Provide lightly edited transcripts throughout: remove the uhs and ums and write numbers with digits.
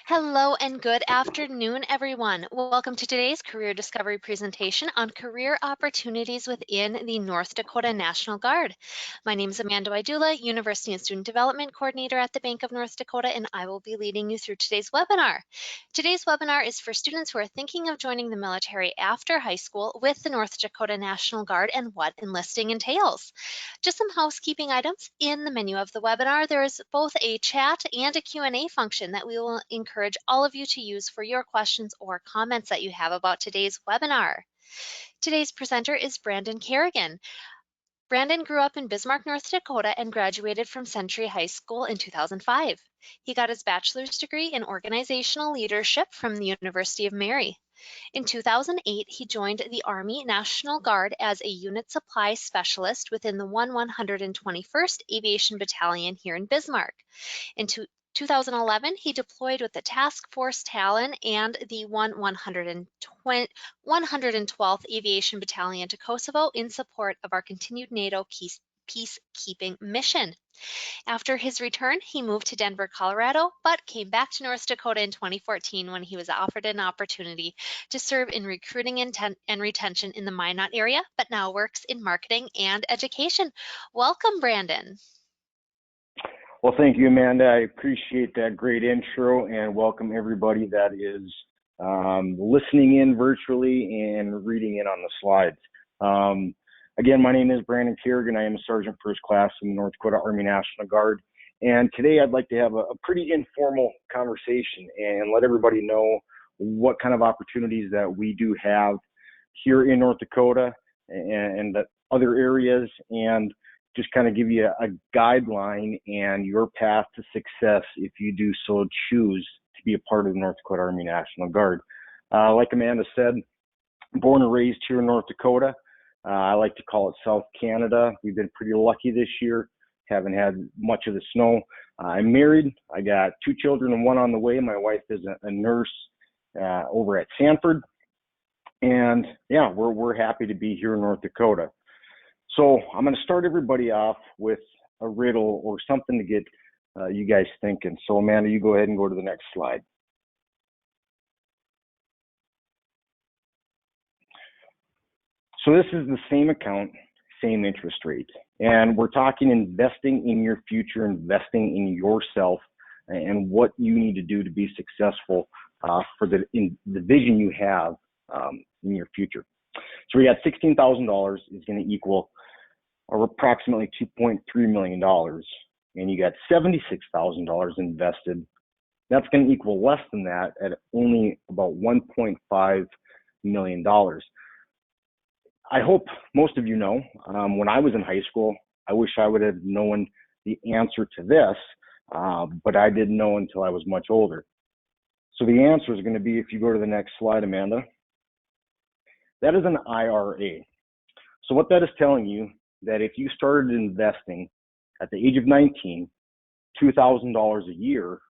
Hello and good afternoon, everyone. Welcome to today's Career Discovery presentation on career opportunities within the North Dakota National Guard. My name is Amanda Waidula, University and Student Development Coordinator at the Bank of North Dakota, and I will be leading you through today's webinar. Today's webinar is for students who are thinking of joining the military after high school with the North Dakota National Guard and what enlisting entails. Just some housekeeping items. In the menu of the webinar, there is both a chat and a Q&A function that we will encourage all of you to use for your questions or comments that you have about today's webinar. Today's presenter is Brandon Kerrigan. Brandon grew up in Bismarck, North Dakota and graduated from Century High School in 2005. He got his bachelor's degree in organizational leadership from the University of Mary. In 2008, he joined the Army National Guard as a unit supply specialist within the 121st Aviation Battalion here in Bismarck. In 2011, he deployed with the Task Force Talon and the 112th Aviation Battalion to Kosovo in support of our continued NATO peacekeeping mission. After his return, he moved to Denver, Colorado, but came back to North Dakota in 2014 when he was offered an opportunity to serve in recruiting and retention in the Minot area, but now works in marketing and education. Welcome, Brandon. Well, thank you, Amanda. I appreciate that great intro, and welcome everybody that is listening in virtually and reading in on the slides. Again, my name is Brandon Kerrigan. I am a Sergeant First Class in the North Dakota Army National Guard. And today I'd like to have a pretty informal conversation and let everybody know what kind of opportunities that we do have here in North Dakota and the other areas, and just kind of give you a guideline and your path to success if you do so choose to be a part of the North Dakota Army National Guard. Like Amanda said, born and raised here in North Dakota. I like to call it South Canada. We've been pretty lucky this year. Haven't had much of the snow. I'm married. I got 2 children and 1 on the way. My wife is a nurse over at Sanford. And yeah, we're happy to be here in North Dakota. So I'm going to start everybody off with a riddle or something to get you guys thinking. So Amanda, you go ahead and go to the next slide. So this is the same account, same interest rate. And we're talking investing in your future, investing in yourself and what you need to do to be successful for the vision you have in your future. So we got $16,000 is going to equal approximately $2.3 million. And you got $76,000 invested. That's going to equal less than that at only about $1.5 million. I hope most of you know, when I was in high school, I wish I would have known the answer to this, but I didn't know until I was much older. So the answer is going to be, if you go to the next slide, Amanda, that is an IRA. So what that is telling you, that if you started investing at the age of 19, $2,000 a year,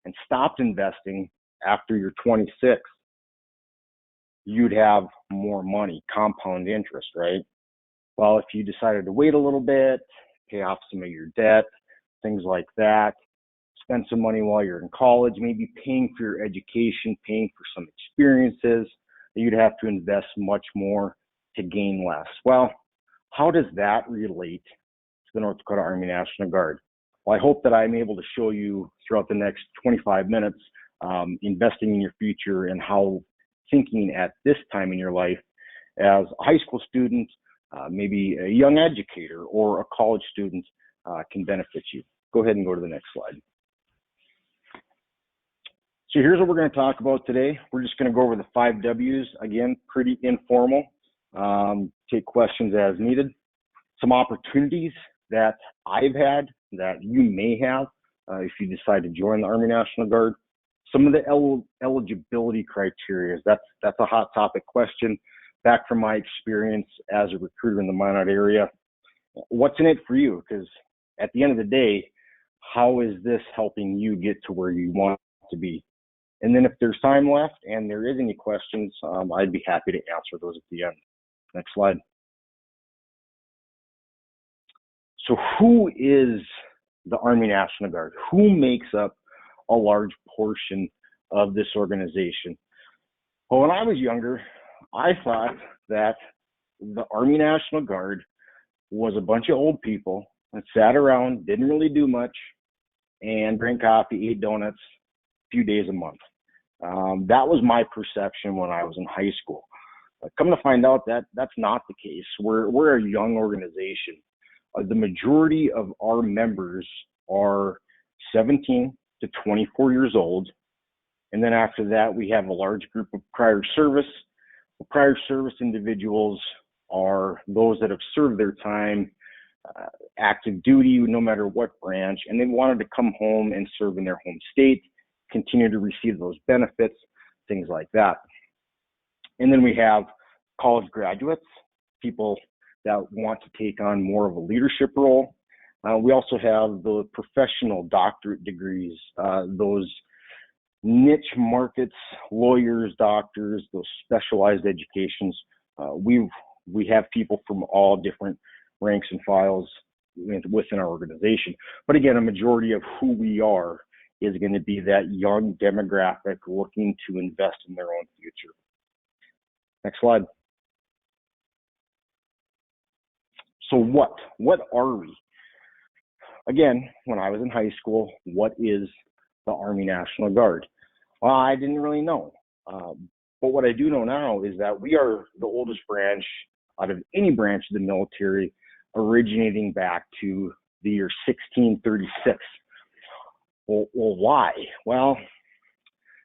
and stopped investing after you're 26, you'd have more money, compound interest, right? Well, if you decided to wait a little bit, pay off some of your debt, things like that, spend some money while you're in college, maybe paying for your education, paying for some experiences, you'd have to invest much more to gain less. Well, how does that relate to the North Dakota Army National Guard? Well, I hope that I'm able to show you throughout the next 25 minutes investing in your future and how thinking at this time in your life as a high school student, maybe a young educator or a college student can benefit you. Go ahead and go to the next slide. So here's what we're going to talk about today. We're just going to go over the 5 W's. Again, pretty informal. Take questions as needed. Some opportunities that I've had that you may have if you decide to join the Army National Guard. Some of the eligibility criteria. That's a hot topic question back from my experience as a recruiter in the Minot area. What's in it for you? Because at the end of the day, how is this helping you get to where you want to be? And then if there's time left and there is any questions, I'd be happy to answer those at the end. Next slide. So who is the Army National Guard? Who makes up a large portion of this organization. Well, when I was younger, I thought that the Army National Guard was a bunch of old people that sat around, didn't really do much, and drank coffee, ate donuts a few days a month. That was my perception when I was in high school. Come to find out that that's not the case. We're a young organization. The majority of our members are 17 to 24 years old. And then after that, we have a large group of prior service. The prior service individuals are those that have served their time, active duty, no matter what branch, and they wanted to come home and serve in their home state, continue to receive those benefits, things like that. And then we have college graduates, people that want to take on more of a leadership role. We also have the professional doctorate degrees, those niche markets, lawyers, doctors, those specialized educations. We have people from all different ranks and files within our organization. But again, a majority of who we are is going to be that young demographic looking to invest in their own future. Next slide. So what are we? Again, when I was in high school, what is the Army National Guard? Well, I didn't really know. But what I do know now is that we are the oldest branch out of any branch of the military, originating back to the year 1636. Well, why? Well,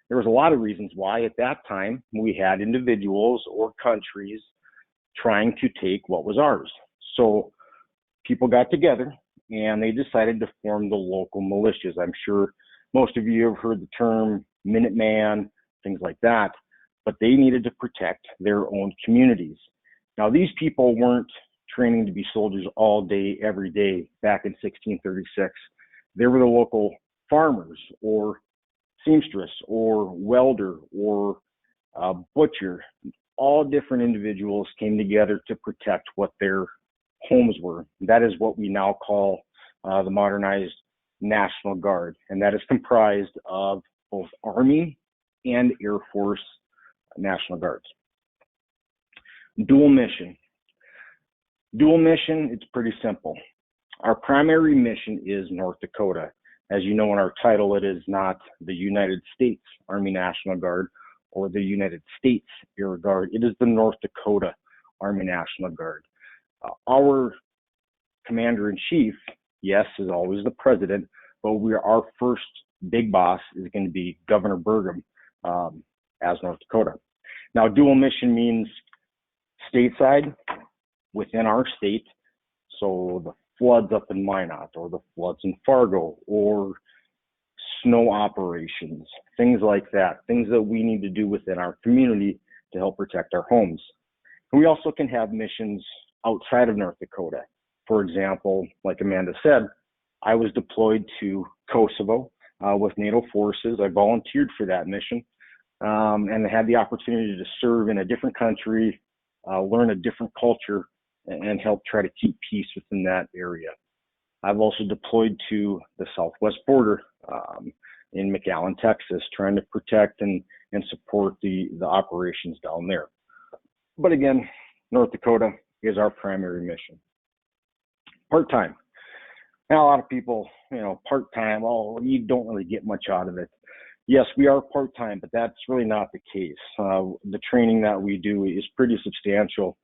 there was a lot of reasons why. At that time, we had individuals or countries trying to take what was ours. So people got together and they decided to form the local militias. I'm sure most of you have heard the term Minuteman, things like that, but they needed to protect their own communities. Now, these people weren't training to be soldiers all day, every day back in 1636. They were the local farmers or seamstress or welder or butcher. All different individuals came together to protect what their homes were. That is what we now call the modernized National Guard, and that is comprised of both Army and Air Force National Guards. Dual mission. Dual mission, it's pretty simple. Our primary mission is North Dakota. As you know in our title, it is not the United States Army National Guard or the United States Air Guard. It is the North Dakota Army National Guard. Our commander-in-chief, yes, is always the president, but our first big boss is going to be Governor Burgum as North Dakota. Now, dual mission means stateside within our state. So the floods up in Minot or the floods in Fargo or snow operations, things like that, things that we need to do within our community to help protect our homes. And we also can have missions outside of North Dakota. For example, like Amanda said, I was deployed to Kosovo with NATO forces. I volunteered for that mission and I had the opportunity to serve in a different country, learn a different culture, and help try to keep peace within that area. I've also deployed to the southwest border in McAllen, Texas, trying to protect and support the operations down there. But again, North Dakota is our primary mission. Part-time. Now, a lot of people, part-time, oh, you don't really get much out of it. Yes, we are part-time, but that's really not the case. The training that we do is pretty substantial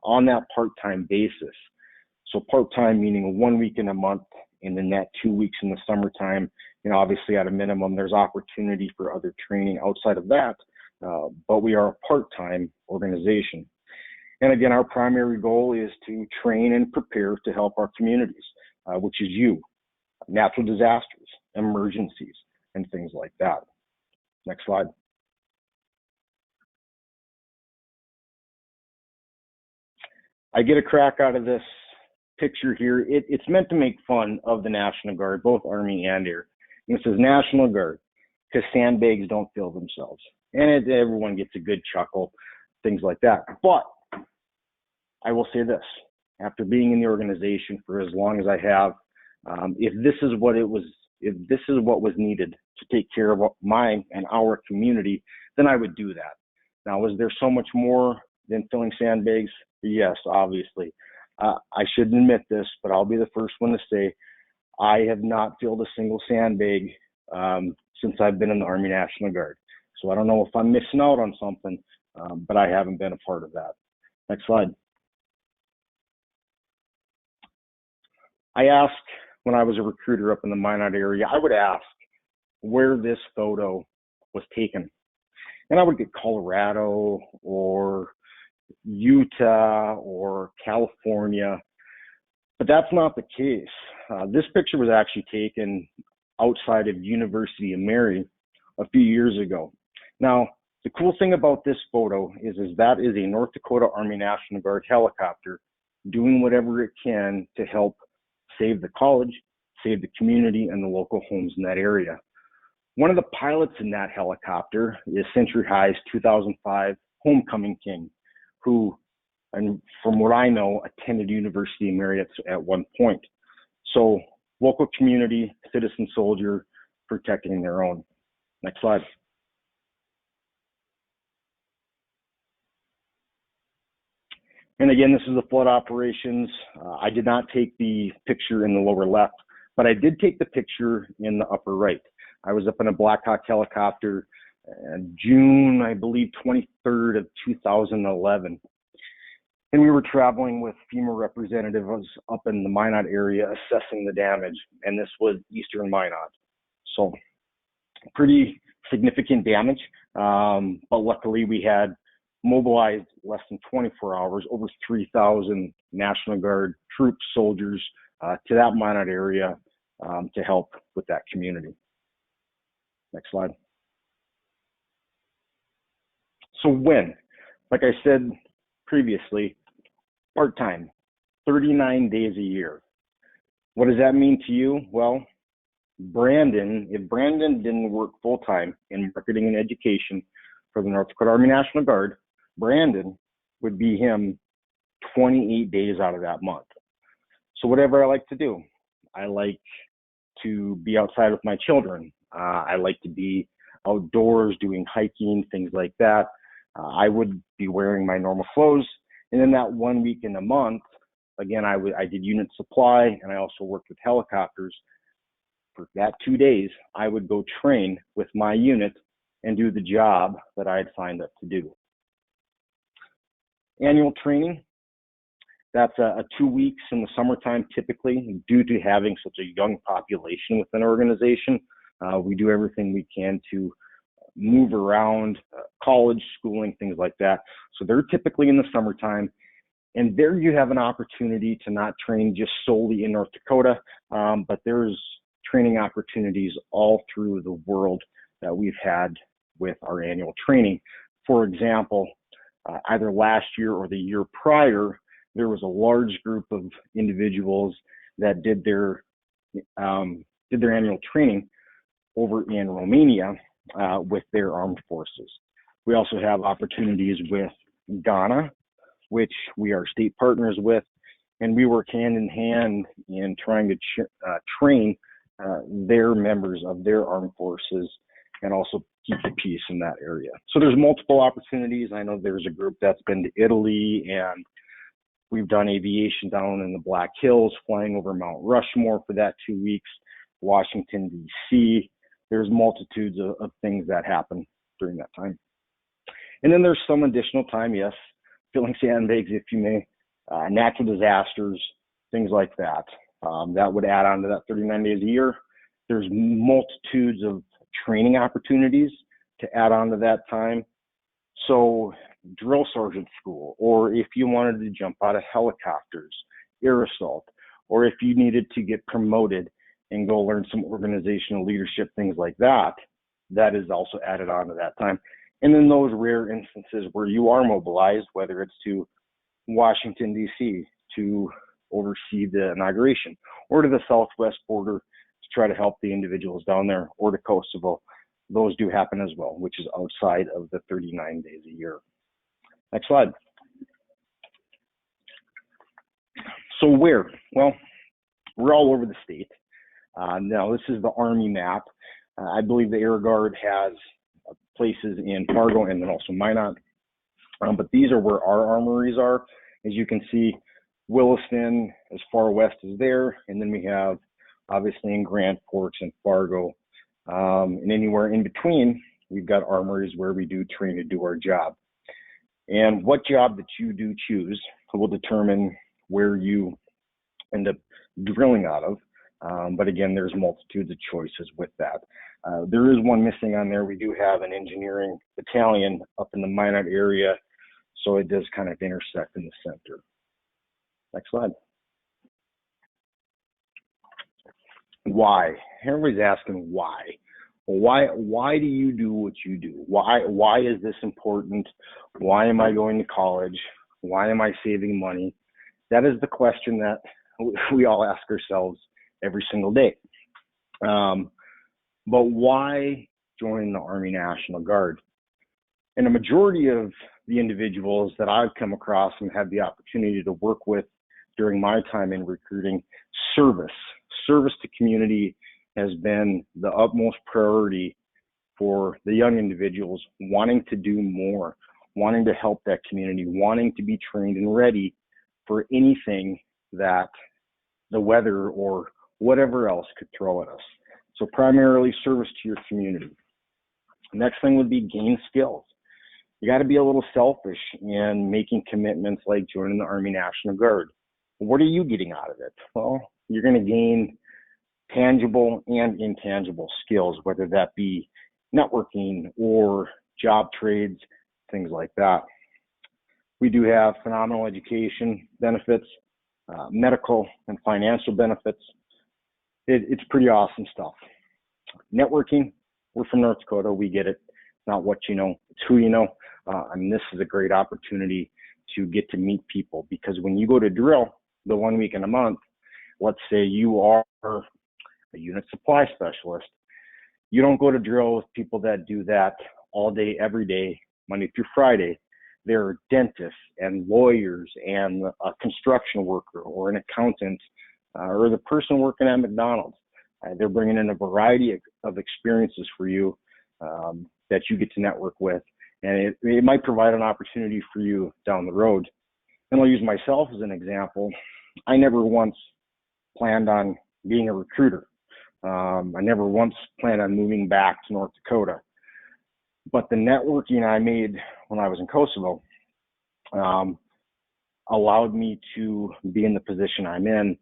on that part-time basis. So part-time meaning 1 week in a month, and then that 2 weeks in the summertime. Obviously at a minimum, there's opportunity for other training outside of that, but we are a part-time organization. And again, our primary goal is to train and prepare to help our communities, which is natural disasters, emergencies, and things like that. Next slide. I get a crack out of this picture here. It's meant to make fun of the National Guard, both Army and Air. And it says National Guard because sandbags don't fill themselves. And everyone gets a good chuckle, things like that. But I will say this, after being in the organization for as long as I have, if this is what it was if this is what was needed to take care of my and our community, then I would do that. Now, is there so much more than filling sandbags? Yes, obviously. I shouldn't admit this, but I'll be the first one to say I have not filled a single sandbag since I've been in the Army National Guard. So I don't know if I'm missing out on something, but I haven't been a part of that. Next slide. I asked when I was a recruiter up in the Minot area, I would ask where this photo was taken. And I would get Colorado or Utah or California, but that's not the case. This picture was actually taken outside of University of Mary a few years ago. Now, the cool thing about this photo is that is a North Dakota Army National Guard helicopter doing whatever it can to help save the college, save the community, and the local homes in that area. One of the pilots in that helicopter is Century High's 2005 Homecoming King, who, and from what I know, attended University of Mary at one point. So local community, citizen soldier, protecting their own. Next slide. And again, this is the flood operations. I did not take the picture in the lower left, but I did take the picture in the upper right. I was up in a Black Hawk helicopter June, I believe, 23rd of 2011. And we were traveling with FEMA representatives up in the Minot area assessing the damage. And this was eastern Minot. So pretty significant damage. But luckily we had mobilized less than 24 hours, over 3,000 National Guard troops, soldiers to that Minot area to help with that community. Next slide. So when, like I said previously, part-time, 39 days a year. What does that mean to you? Well, if Brandon didn't work full-time in marketing and education for the North Dakota Army National Guard, Brandon would be him 28 days out of that month. So whatever I like to do, I like to be outside with my children. I like to be outdoors doing hiking, things like that. I would be wearing my normal clothes. And then that 1 week in a month, again, I did unit supply and I also worked with helicopters. For that 2 days, I would go train with my unit and do the job that I had signed up to do. Annual training, that's 2 weeks in the summertime typically, due to having such a young population within our organization. We do everything we can to move around, college, schooling, things like that. So they're typically in the summertime. And there you have an opportunity to not train just solely in North Dakota, but there's training opportunities all through the world that we've had with our annual training. For example, either last year or the year prior, there was a large group of individuals that did their annual training over in Romania with their armed forces. We also have opportunities with Ghana, which we are state partners with, and we work hand in hand in trying to train their members of their armed forces and also keep the peace in that area. So there's multiple opportunities. I know there's a group that's been to Italy, and we've done aviation down in the Black Hills, flying over Mount Rushmore for that 2 weeks, Washington, D.C. There's multitudes of things that happen during that time. And then there's some additional time, yes, filling sandbags, if you may, natural disasters, things like that. That would add on to that 39 days a year. There's multitudes of training opportunities to add on to that time. So drill sergeant school, or if you wanted to jump out of helicopters, air assault, or if you needed to get promoted and go learn some organizational leadership, things like that, that is also added on to that time. And then those rare instances where you are mobilized, whether it's to Washington, D.C., to oversee the inauguration, or to the southwest border to try to help the individuals down there, or to Kosovo, those do happen as well, which is outside of the 39 days a year. Next slide. So where? Well, we're all over the state. Now, this is the Army map. I believe the Air Guard has places in Fargo and then also Minot. But these are where our armories are. As you can see, Williston as far west as there, and then we have obviously in Grand Forks and Fargo, and anywhere in between, we've got armories where we do train to do our job. And what job that you do choose will determine where you end up drilling out of. But again, there's multitudes of choices with that. There is one missing on there. We do have an engineering battalion up in the Minot area, so it does kind of intersect in the center. Next slide. Why? Everybody's asking why. Why do you do what you do? Why is this important? Why am I going to college? Why am I saving money? That is the question that we all ask ourselves every single day. But why join the Army National Guard? And a majority of the individuals that I've come across and had the opportunity to work with during my time in recruiting, service to community has been the utmost priority for the young individuals wanting to do more, wanting to help that community, wanting to be trained and ready for anything that the weather or whatever else could throw at us. So primarily service to your community. Next thing would be gain skills. You got to be a little selfish in making commitments like joining the Army National Guard. What are you getting out of it? Well, you're going to gain tangible and intangible skills, whether that be networking or job trades, things like that. We do have phenomenal education benefits, medical and financial benefits. It's pretty awesome stuff. Networking, we're from North Dakota, we get it. Not what you know, it's who you know. This is a great opportunity to get to meet people, because when you go to drill the 1 week in a month, let's say you are a unit supply specialist, you don't go to drill with people that do that all day, every day, Monday through Friday. There are dentists and lawyers and a construction worker or an accountant or the person working at McDonald's. They're bringing in a variety of experiences for you that you get to network with. And it might provide an opportunity for you down the road. And I'll use myself as an example. I never once planned on being a recruiter. I never once planned on moving back to North Dakota. But the networking I made when I was in Kosovo allowed me to be in the position I'm in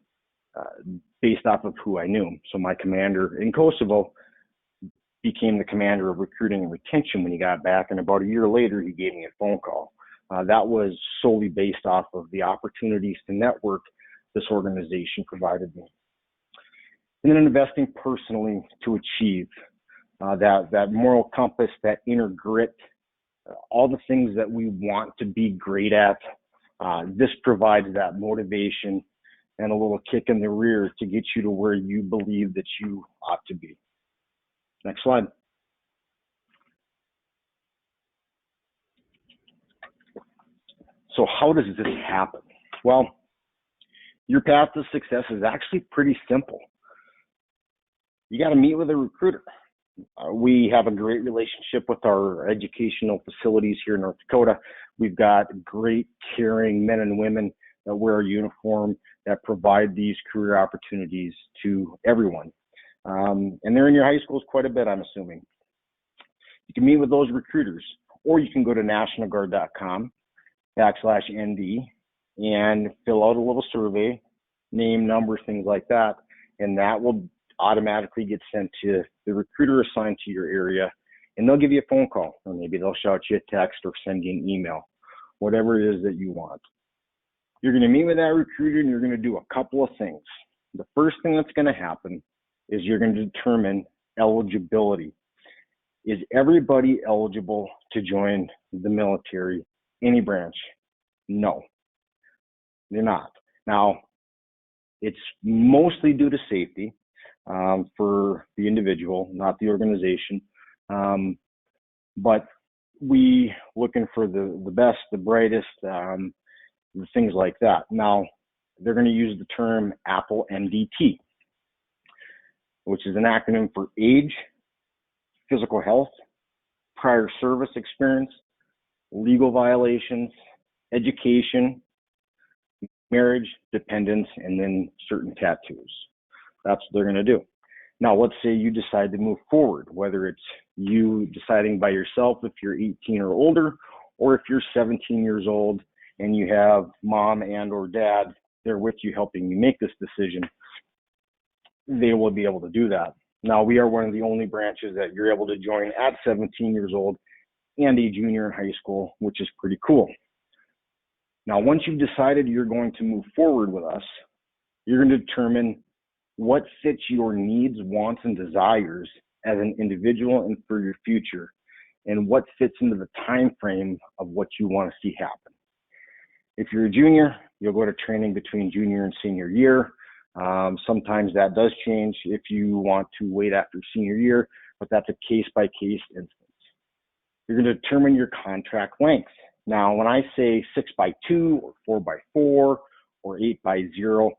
based off of who I knew. So my commander in Kosovo became the commander of recruiting and retention when he got back, and about a year later, he gave me a phone call. That was solely based off of the opportunities to network this organization provided me. And then investing personally to achieve that moral compass, that inner grit, all the things that we want to be great at. This provides that motivation and a little kick in the rear to get you to where you believe that you ought to be. Next slide. So how does this happen? Well, your path to success is actually pretty simple. You got to meet with a recruiter. We have a great relationship with our educational facilities here in North Dakota. We've got great, caring men and women that wear a uniform that provide these career opportunities to everyone. And they're in your high schools quite a bit, I'm assuming. You can meet with those recruiters, or you can go to nationalguard.com/ND and fill out a little survey, name, number, things like that, and that will automatically get sent to the recruiter assigned to your area, and they'll give you a phone call, or maybe they'll shout you a text or send you an email, whatever it is that you want. You're going to meet with that recruiter, and you're going to do a couple of things. The first thing that's going to happen is you're going to determine eligibility. Is everybody eligible to join the military, any branch? No, they're not. Now, it's mostly due to safety for the individual, not the organization. But we looking for the best, the brightest, things like that. Now, they're going to use the term Apple MDT. which is an acronym for age, physical health, prior service experience, legal violations, education, marriage, dependence, and then certain tattoos. That's what they're going to do. Now, let's say you decide to move forward, whether it's you deciding by yourself if you're 18 or older, or if you're 17 years old and you have mom and or dad there with you helping you make this decision, they will be able to do that. Now, we are one of the only branches that you're able to join at 17 years old and a junior in high school, which is pretty cool. Now, once you've decided you're going to move forward with us, you're going to determine what fits your needs, wants, and desires as an individual and for your future, and what fits into the time frame of what you want to see happen. If you're a junior, you'll go to training between junior and senior year. Sometimes that does change if you want to wait after senior year, but that's a case-by-case instance. You're going to determine your contract length. Now, when I say 6x2 or 4x4 or 8x0,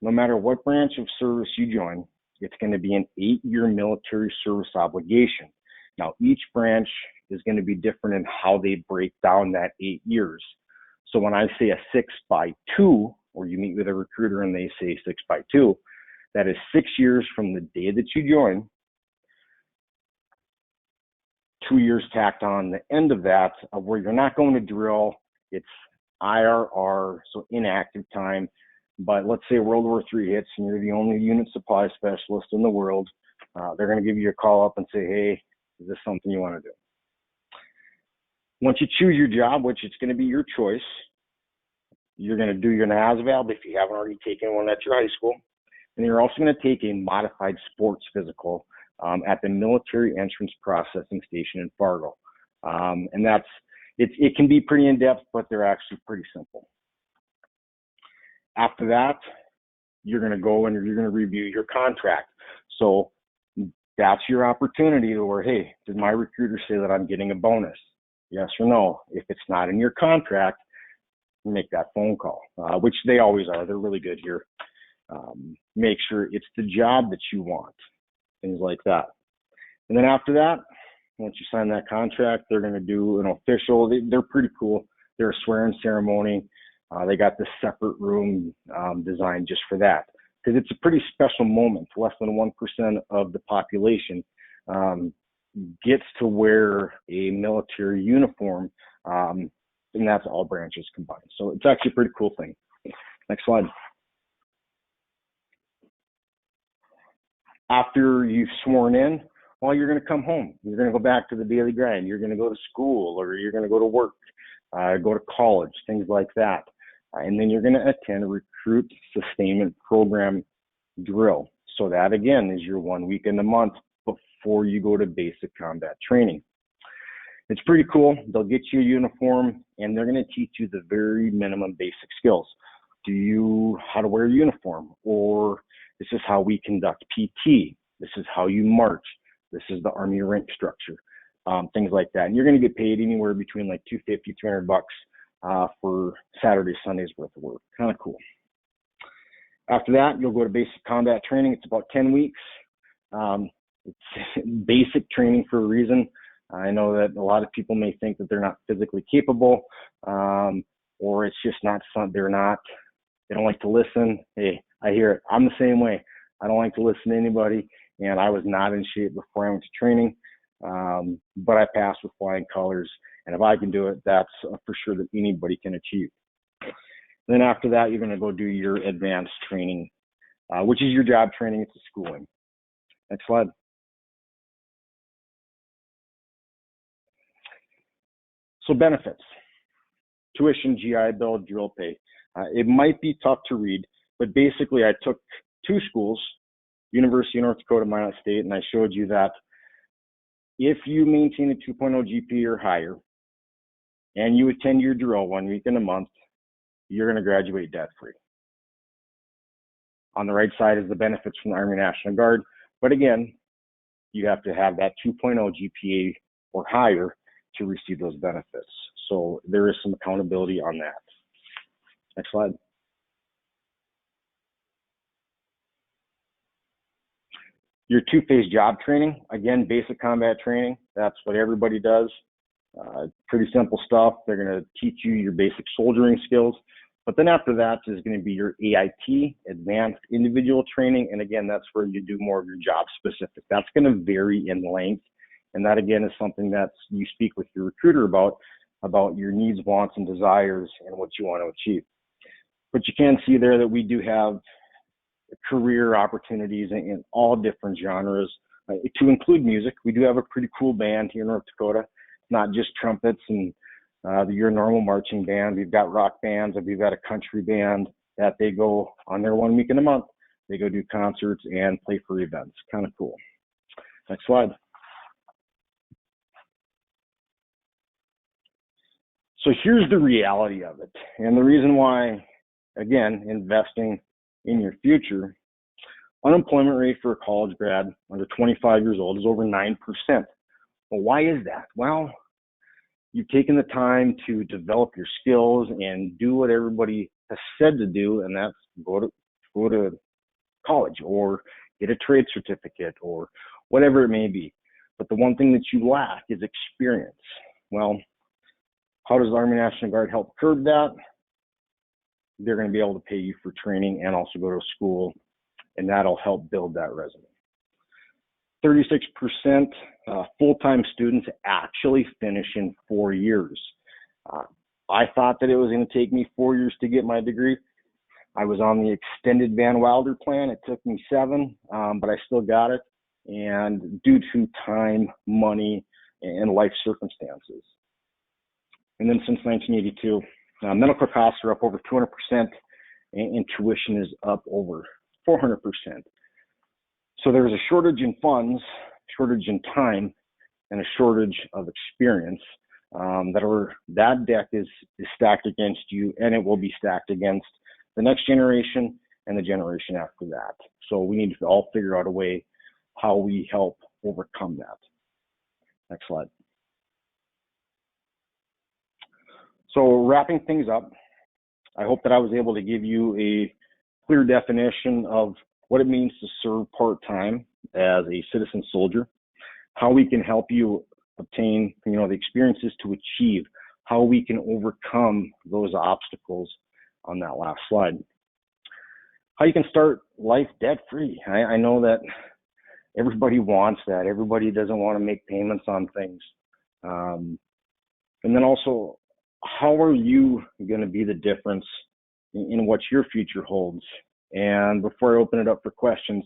no matter what branch of service you join, it's going to be an 8-year military service obligation. Now, each branch is going to be different in how they break down that 8 years. So when I say a 6x2, or you meet with a recruiter and they say 6x2, that is 6 years from the day that you join, 2 years tacked on the end of that, of where you're not going to drill. It's IRR, so inactive time. But let's say World War III hits and you're the only unit supply specialist in the world. They're going to give you a call up and say, hey, is this something you want to do? Once you choose your job, which it's going to be your choice, you're going to do your NASVAL if you haven't already taken one at your high school. And you're also going to take a modified sports physical at the Military Entrance Processing Station in Fargo. And it can be pretty in-depth, but they're actually pretty simple. After that, you're going to go and you're going to review your contract. So that's your opportunity to where, hey, did my recruiter say that I'm getting a bonus? Yes or no? If it's not in your contract, make that phone call, which they always are. They're really good here. Make sure it's the job that you want, things like that. And then after that, once you sign that contract, they're going to do an official. They're pretty cool. They're a swearing ceremony. They got this separate room designed just for that, because it's a pretty special moment. Less than 1% of the population gets to wear a military uniform, and that's all branches combined. So it's actually a pretty cool thing. Next slide. After you've sworn in, well, you're going to come home. You're going to go back to the daily grind. You're going to go to school, or you're going to go to work, go to college, things like that. And then you're going to attend a recruit sustainment program drill. So that, again, is your 1 week in the month before you go to basic combat training. It's pretty cool. They'll get you a uniform, and they're going to teach you the very minimum basic skills. How to wear a uniform, or this is how we conduct PT. This is how you march. This is the Army rank structure, things like that. And you're going to get paid anywhere between like $250, $300 for Saturday, Sundays worth of work. Kind of cool. After that, you'll go to basic combat training. It's about 10 weeks. It's basic training for a reason. I know that a lot of people may think that they're not physically capable, or it's just not something they don't like to listen. Hey, I hear it. I'm the same way. I don't like to listen to anybody, and I was not in shape before I went to training, but I passed with flying colors, and if I can do it, that's for sure that anybody can achieve. Then after that, you're going to go do your advanced training, which is your job training. It's a schooling. Next slide. So benefits: tuition, GI Bill, drill pay. It might be tough to read, but basically I took two schools, University of North Dakota, Minot State, and I showed you that if you maintain a 2.0 GPA or higher and you attend your drill 1 week in a month, you're going to graduate debt-free. On the right side is the benefits from the Army National Guard, but again, you have to have that 2.0 GPA or higher to receive those benefits. So there is some accountability on that. Next slide. Your two-phase job training, again, basic combat training. That's what everybody does. Pretty simple stuff. They're going to teach you your basic soldiering skills. But then after that is going to be your AIT, Advanced Individual Training. And again, that's where you do more of your job specific. That's going to vary in length. And that, again, is something that you speak with your recruiter about your needs, wants, and desires and what you want to achieve. But you can see there that we do have career opportunities in all different genres, to include music. We do have a pretty cool band here in North Dakota, not just trumpets and your normal marching band. We've got rock bands, and we've got a country band that they go on their 1 week in a month. They go do concerts and play for events. Kind of cool. Next slide. So here's the reality of it. And the reason why, again, investing in your future, unemployment rate for a college grad under 25 years old is over 9%. Well, why is that? Well, you've taken the time to develop your skills and do what everybody has said to do, and that's go to college or get a trade certificate or whatever it may be. But the one thing that you lack is experience. Well, how does the Army National Guard help curb that? They're going to be able to pay you for training and also go to school, and that'll help build that resume. 36% full-time students actually finish in 4 years. I thought that it was going to take me 4 years to get my degree. I was on the extended Van Wilder plan. It took me 7, but I still got it, and due to time, money, and life circumstances. And then since 1982, medical costs are up over 200%, and tuition is up over 400%. So there's a shortage in funds, shortage in time, and a shortage of experience. That deck is stacked against you, and it will be stacked against the next generation and the generation after that. So we need to all figure out a way how we help overcome that. Next slide. So wrapping things up, I hope that I was able to give you a clear definition of what it means to serve part-time as a citizen soldier, how we can help you obtain, the experiences to achieve, how we can overcome those obstacles on that last slide, how you can start life debt-free. I know that everybody wants that. Everybody doesn't want to make payments on things. And then also, how are you going to be the difference in what your future holds? And before I open it up for questions,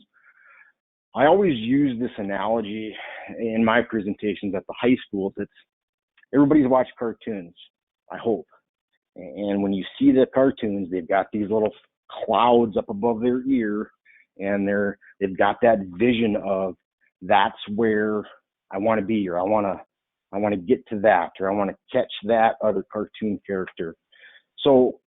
I always use this analogy in my presentations at the high schools. It's everybody's watched cartoons, I hope. And when you see the cartoons, they've got these little clouds up above their ear, and they've got that vision of that's where I want to be, or I want to get to that, or I want to catch that other cartoon character. So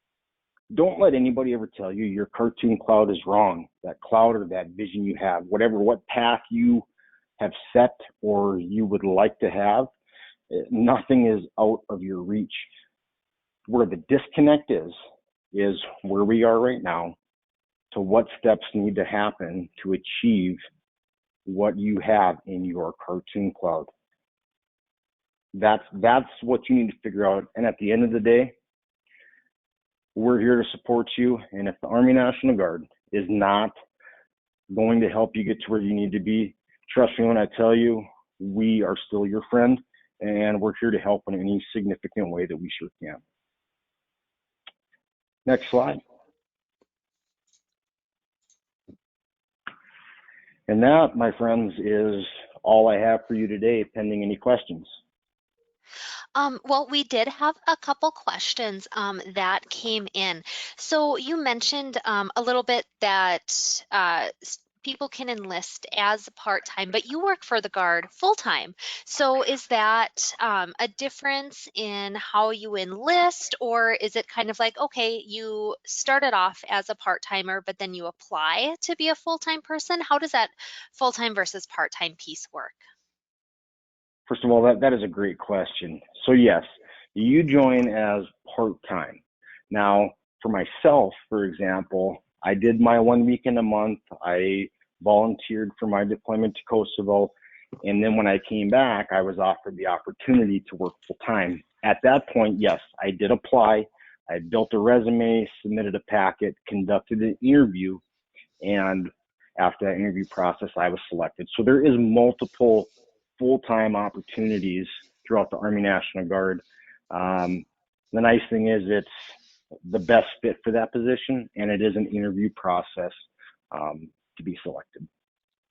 don't let anybody ever tell you your cartoon cloud is wrong. That cloud or that vision you have, what path you have set or you would like to have, nothing is out of your reach. Where the disconnect is where we are right now to what steps need to happen to achieve what you have in your cartoon cloud. That's what you need to figure out. And at the end of the day, we're here to support you. And if the Army National Guard is not going to help you get to where you need to be, trust me when I tell you, we are still your friend, and we're here to help in any significant way that we sure can. Next slide. And that, my friends, is all I have for you today, pending any questions. Well, we did have a couple questions that came in. So you mentioned a little bit that people can enlist as part-time, but you work for the Guard full-time. So is that a difference in how you enlist, or is it kind of like, okay, you started off as a part-timer, but then you apply to be a full-time person? How does that full-time versus part-time piece work? First of all, that is a great question. So yes, you join as part-time. Now, for myself, for example, I did my 1 week in a month. I volunteered for my deployment to Kosovo. And then when I came back, I was offered the opportunity to work full time. At that point, yes, I did apply. I built a resume, submitted a packet, conducted an interview, and after that interview process, I was selected. So there is multiple full-time opportunities throughout the Army National Guard. The nice thing is it's the best fit for that position, and it is an interview process to be selected.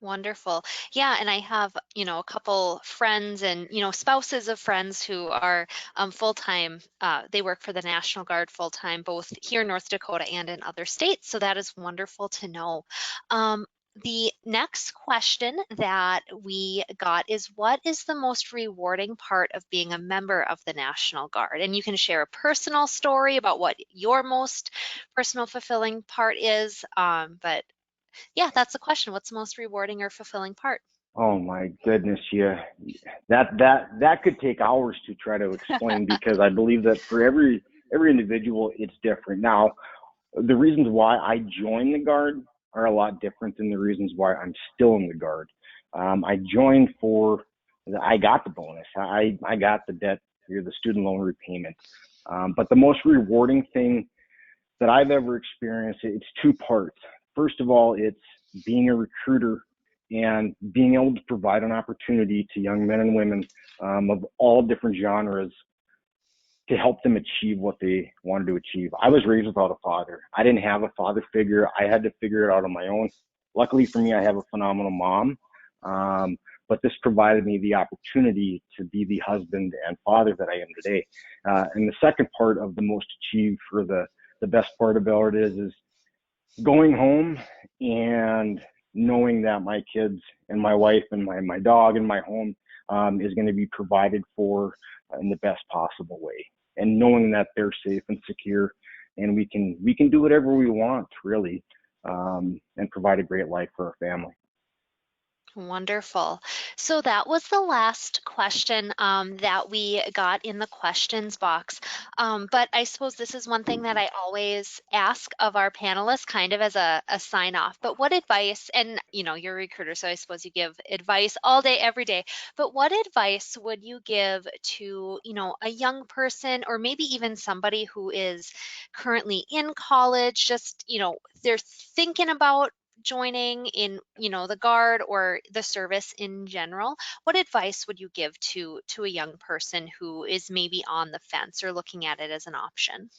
Wonderful. Yeah, and I have, a couple friends and, spouses of friends who are full-time. They work for the National Guard full-time, both here in North Dakota and in other states. So that is wonderful to know. The next question that we got is, what is the most rewarding part of being a member of the National Guard? And you can share a personal story about what your most personal fulfilling part is. But yeah, that's the question. What's the most rewarding or fulfilling part? Oh my goodness, yeah, that could take hours to try to explain because I believe that for every individual, it's different. Now, the reasons why I joined the Guard are a lot different than the reasons why I'm still in the Guard. I joined I got the bonus. I got the debt, the student loan repayment. But the most rewarding thing that I've ever experienced, it's two parts. First of all, it's being a recruiter and being able to provide an opportunity to young men and women of all different genres to help them achieve what they wanted to achieve. I was raised without a father. I didn't have a father figure. I had to figure it out on my own. Luckily for me, I have a phenomenal mom. But this provided me the opportunity to be the husband and father that I am today. And the second part of the most achieved for the best part about it is going home and knowing that my kids and my wife and my dog and my home is going to be provided for in the best possible way, and knowing that they're safe and secure, and we can do whatever we want really, and provide a great life for our family. Wonderful. So that was the last question that we got in the questions box. But I suppose this is one thing that I always ask of our panelists, kind of as a sign off. But what advice, and you're a recruiter, so I suppose you give advice all day, every day. But what advice would you give to, a young person, or maybe even somebody who is currently in college, just, they're thinking about joining in, the Guard or the service in general? What advice would you give to a young person who is maybe on the fence or looking at it as an option?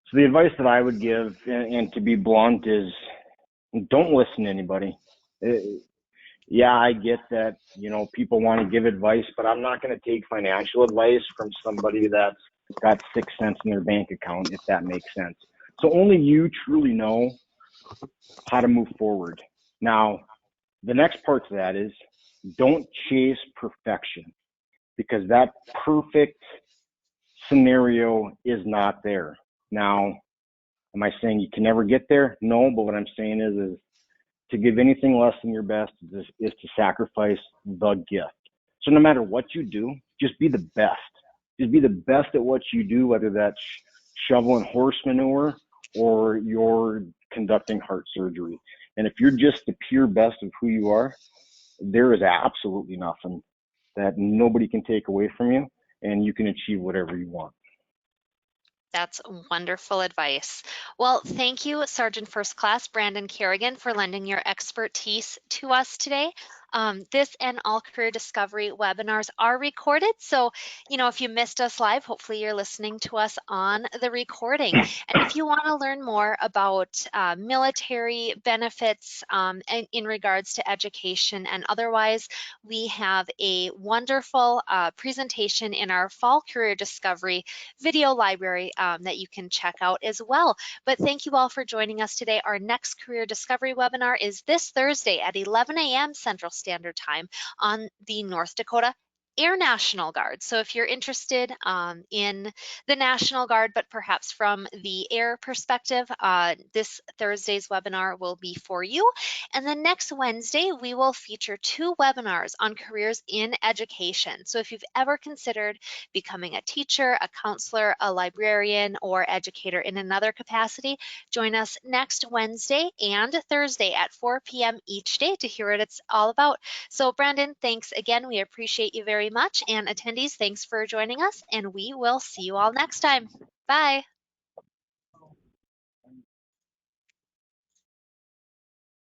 So the advice that I would give, and to be blunt, is don't listen to anybody. Yeah, I get that, people want to give advice, but I'm not going to take financial advice from somebody that's got 6 cents in their bank account, if that makes sense. So only you truly know how to move forward. Now, the next part to that is don't chase perfection, because that perfect scenario is not there. Now, am I saying you can never get there? No, but what I'm saying is to give anything less than your best is to sacrifice the gift. So no matter what you do, just be the best. Just be the best at what you do, whether that's shoveling horse manure or you're conducting heart surgery. And if you're just the pure best of who you are, there is absolutely nothing that nobody can take away from you, and you can achieve whatever you want. That's wonderful advice. Well, thank you, Sergeant First Class Brandon Kerrigan, for lending your expertise to us today. This and all career discovery webinars are recorded. So, if you missed us live, hopefully you're listening to us on the recording. And if you want to learn more about military benefits in regards to education and otherwise, we have a wonderful presentation in our fall career discovery video library that you can check out as well. But thank you all for joining us today. Our next career discovery webinar is this Thursday at 11 a.m. Central Standard Time on the North Dakota Air National Guard. So if you're interested in the National Guard, but perhaps from the air perspective, this Thursday's webinar will be for you. And then next Wednesday, we will feature 2 webinars on careers in education. So if you've ever considered becoming a teacher, a counselor, a librarian, or educator in another capacity, join us next Wednesday and Thursday at 4 p.m. each day to hear what it's all about. So Brandon, thanks again. We appreciate you very much. And attendees, thanks for joining us. And we will see you all next time. Bye.